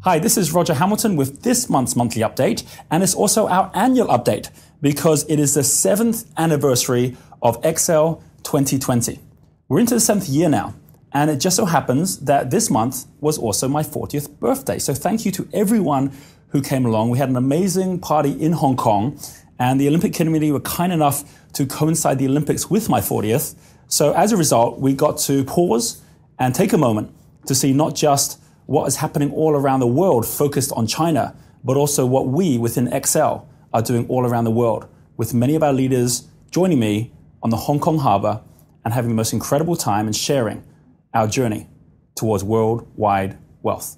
Hi, this is Roger Hamilton with this month's monthly update, and it's also our annual update because it is the 7th anniversary of XL 2020. We're into the 7th year now, and it just so happens that this month was also my 40th birthday. So thank you to everyone who came along. We had an amazing party in Hong Kong, and the Olympic committee were kind enough to coincide the Olympics with my 40th. So as a result, we got to pause and take a moment to see not just what is happening all around the world focused on China, but also what we within XL are doing all around the world, with many of our leaders joining me on the Hong Kong harbour and having the most incredible time and sharing our journey towards worldwide wealth.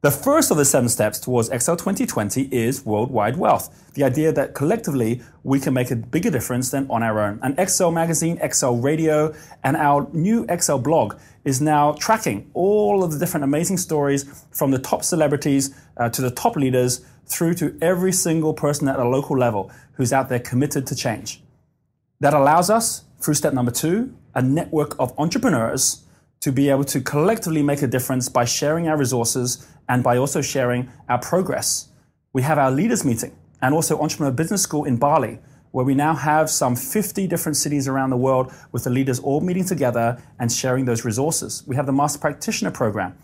The first of the 7 steps towards XL 2020 is worldwide wealth. The idea that collectively we can make a bigger difference than on our own. And XL Magazine, XL Radio, and our new XL blog is now tracking all of the different amazing stories from the top celebrities to the top leaders through to every single person at a local level who's out there committed to change. That allows us, through step number 2, a network of entrepreneurs to be able to collectively make a difference by sharing our resources and by also sharing our progress. We have our leaders meeting and also Entrepreneur Business School in Bali, where we now have some 50 different cities around the world with the leaders all meeting together and sharing those resources. We have the Master Practitioner Program.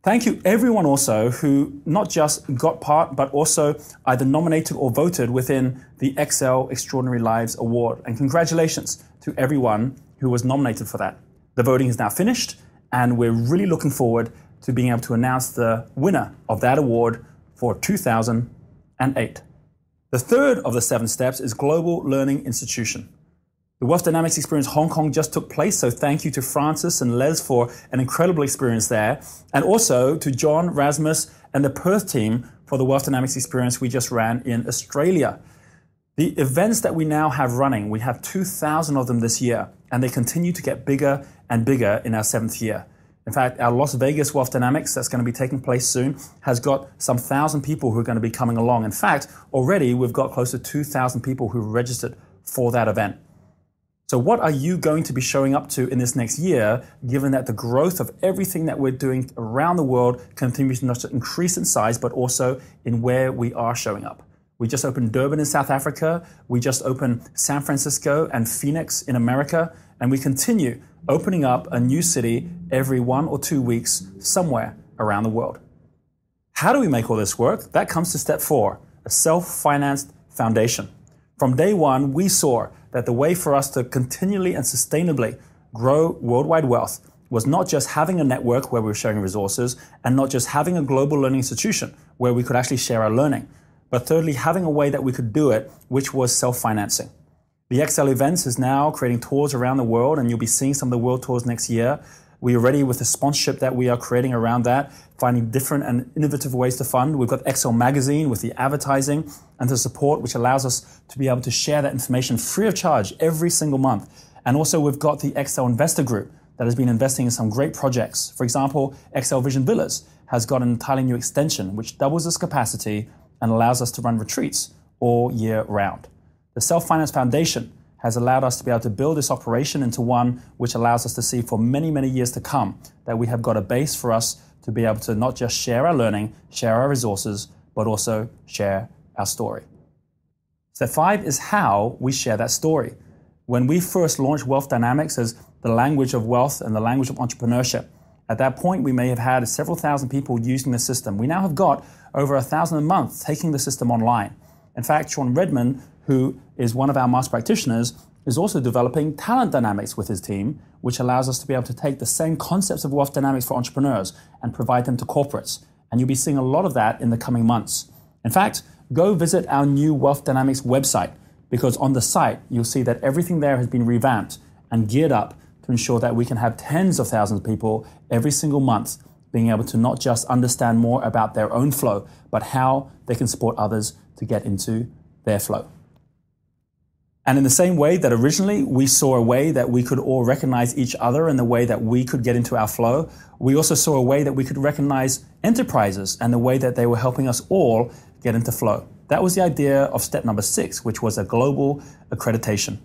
Thank you everyone also who not just got part, but also either nominated or voted within the XL Extraordinary Lives Award. And congratulations to everyone who was nominated for that. The voting is now finished, and we're really looking forward to being able to announce the winner of that award for 2008. The third of the 7 steps is Global Learning Institution. The Wealth Dynamics Experience Hong Kong just took place, so thank you to Francis and Les for an incredible experience there, and also to John, Rasmus, and the Perth team for the Wealth Dynamics Experience we just ran in Australia. The events that we now have running, we have 2,000 of them this year, and they continue to get bigger and bigger in our 7th year. In fact, our Las Vegas Wealth Dynamics that's going to be taking place soon has got some 1,000 people who are going to be coming along. In fact, already we've got close to 2,000 people who registered for that event. So what are you going to be showing up to in this next year, given that the growth of everything that we're doing around the world continues to not just increase in size, but also in where we are showing up? We just opened Durban in South Africa. We just opened San Francisco and Phoenix in America. And we continue opening up a new city every 1 or 2 weeks somewhere around the world. How do we make all this work? That comes to step 4, a self-financed foundation. From day one, we saw that the way for us to continually and sustainably grow worldwide wealth was not just having a network where we were sharing resources and not just having a global learning institution where we could actually share our learning, but thirdly, having a way that we could do it, which was self-financing. The XL Events is now creating tours around the world, and you'll be seeing some of the world tours next year. We are ready with the sponsorship that we are creating around that, finding different and innovative ways to fund. We've got XL Magazine with the advertising and the support, which allows us to be able to share that information free of charge every single month. And also we've got the XL Investor Group that has been investing in some great projects. For example, XL Vision Villas has got an entirely new extension, which doubles its capacity and allows us to run retreats all year round. The Self-Finance Foundation has allowed us to be able to build this operation into one which allows us to see for many, many years to come that we have got a base for us to be able to not just share our learning, share our resources, but also share our story. Step 5 is how we share that story. When we first launched Wealth Dynamics as the language of wealth and the language of entrepreneurship, at that point we may have had several thousand people using the system. We now have got over 1,000 a month taking the system online. In fact, Sean Redmond, who is one of our master practitioners, is also developing talent dynamics with his team, which allows us to be able to take the same concepts of wealth dynamics for entrepreneurs and provide them to corporates. And you'll be seeing a lot of that in the coming months. In fact, go visit our new Wealth Dynamics website, because on the site, you'll see that everything there has been revamped and geared up to ensure that we can have tens of thousands of people every single month being able to not just understand more about their own flow, but how they can support others to get into their flow. And in the same way that originally we saw a way that we could all recognize each other and the way that we could get into our flow, we also saw a way that we could recognize enterprises and the way that they were helping us all get into flow. That was the idea of step number 6, which was a global accreditation.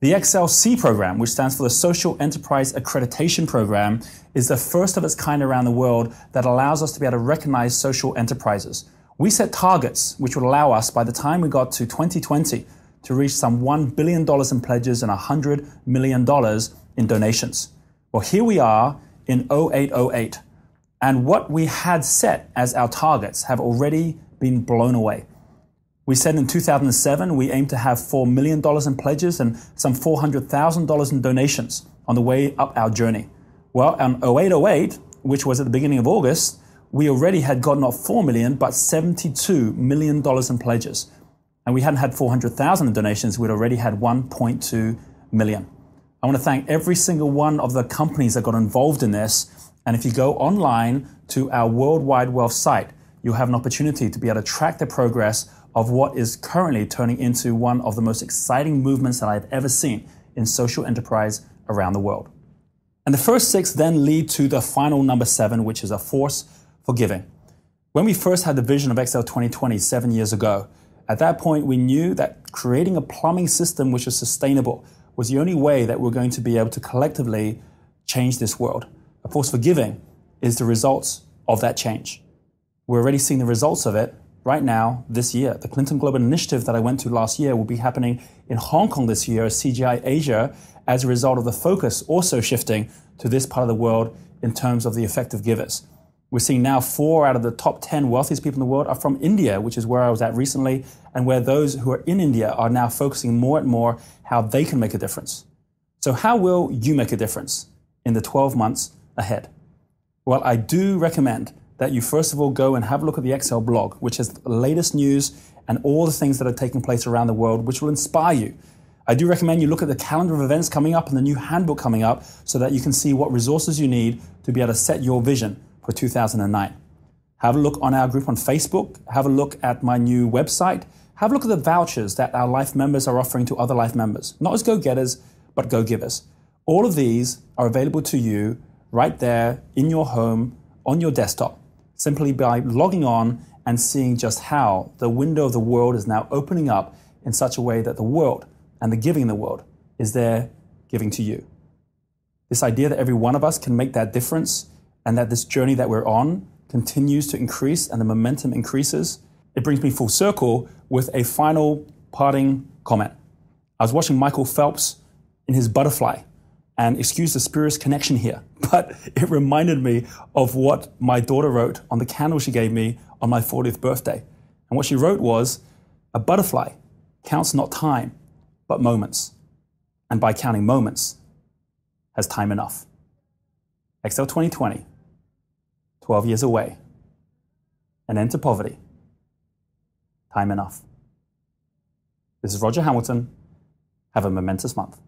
The XLC program, which stands for the Social Enterprise Accreditation Program, is the first of its kind around the world that allows us to be able to recognize social enterprises. We set targets which would allow us, by the time we got to 2020, to reach some $1 billion in pledges and $100 million in donations. Well, here we are in 0808, and what we had set as our targets have already been blown away. We said in 2007 we aimed to have $4 million in pledges and some $400,000 in donations on the way up our journey. Well, on 0808, which was at the beginning of August, we already had got not $4 million, but $72 million in pledges. And we hadn't had 400,000 in donations, we'd already had 1.2 million. I want to thank every single one of the companies that got involved in this. And if you go online to our Worldwide Wealth site, you'll have an opportunity to be able to track the progress of what is currently turning into one of the most exciting movements that I've ever seen in social enterprise around the world. And the first 6 then lead to the final number 7, which is a force for giving. When we first had the vision of XL 2020 7 years ago, at that point we knew that creating a plumbing system which is sustainable was the only way that we're going to be able to collectively change this world. A force for giving is the results of that change. We're already seeing the results of it right now, this year. The Clinton Global Initiative that I went to last year will be happening in Hong Kong this year as CGI Asia as a result of the focus also shifting to this part of the world in terms of the effective givers. We're seeing now 4 out of the top 10 wealthiest people in the world are from India, which is where I was at recently, and where those who are in India are now focusing more and more how they can make a difference. So how will you make a difference in the 12 months ahead? Well, I do recommend that you first of all go and have a look at the XL blog, which has the latest news and all the things that are taking place around the world, which will inspire you. I do recommend you look at the calendar of events coming up and the new handbook coming up so that you can see what resources you need to be able to set your vision for 2009. Have a look on our group on Facebook. Have a look at my new website. Have a look at the vouchers that our Life members are offering to other Life members, not as go-getters, but go-givers. All of these are available to you right there in your home, on your desktop, simply by logging on and seeing just how the window of the world is now opening up in such a way that the world and the giving in the world is there giving to you. This idea that every one of us can make that difference and that this journey that we're on continues to increase and the momentum increases, it brings me full circle with a final parting comment. I was watching Michael Phelps in his butterfly, and excuse the spurious connection here, but it reminded me of what my daughter wrote on the candle she gave me on my 40th birthday. And what she wrote was, a butterfly counts not time, but moments. And by counting moments, has time enough. XL 2020, 12 years away. An end to poverty. Time enough. This is Roger Hamilton. Have a momentous month.